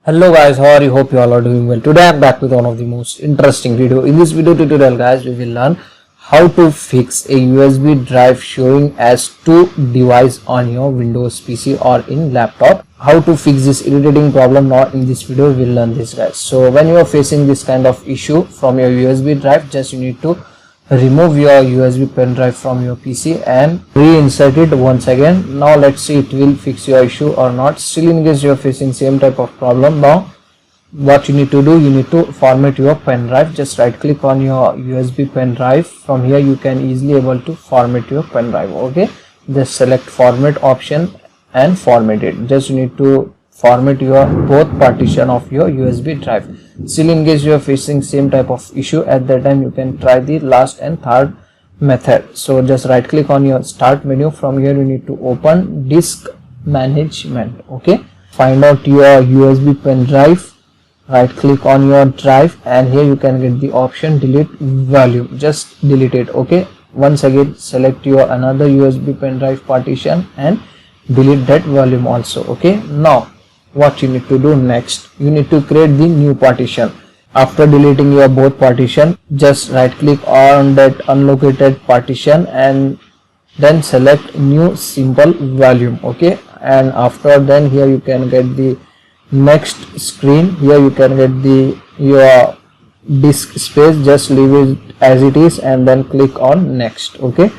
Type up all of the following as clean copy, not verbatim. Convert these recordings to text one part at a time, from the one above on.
Hello guys, how are you? Hope you all are doing well. Today I'm back with one of the most interesting video. In this video tutorial guys, we will learn how to fix a USB drive showing as two device on your Windows PC or in laptop. How to fix this irritating problem. Now in this video we will learn this guys. So when you are facing this kind of issue from your USB drive, just you need to remove your USB pen drive from your PC and reinsert it once again. Now let's see it will fix your issue or not. Still in case you are facing same type of problem, now what you need to do, you need to format your pen drive. Just right click on your USB pen drive. From here you can easily able to format your pen drive. Okay, just select format option and format it. Just you need to format your both partition of your USB drive. Still in case you are facing same type of issue, at that time you can try the last and third method. So just right click on your start menu. From here you need to open disk management. Okay, find out your USB pen drive, right click on your drive, and here you can get the option delete volume. Just delete it. Okay, once again select your another USB pen drive partition and delete that volume also. Okay, now what you need to do next, you need to create the new partition. After deleting your both partition, just right click on that unlocated partition and then select new simple volume. Okay, and after then here you can get the next screen. Here you can get the your disk space. Just leave it as it is and then click on next. Okay,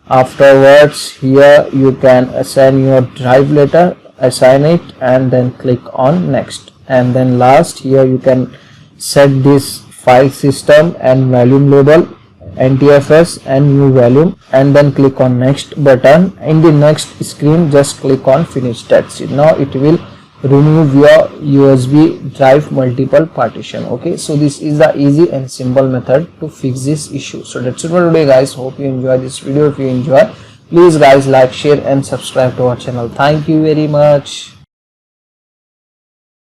afterwards here you can assign your drive letter, assign it and then click on next. And then last, here you can set this file system and volume label, NTFS and new volume, and then click on next button. In the next screen just click on finish. That's it. Now it will remove your USB drive multiple partition. Okay, so this is the easy and simple method to fix this issue. So that's it for today guys. Hope you enjoy this video. If you enjoy, please guys like, share and subscribe to our channel. Thank you very much.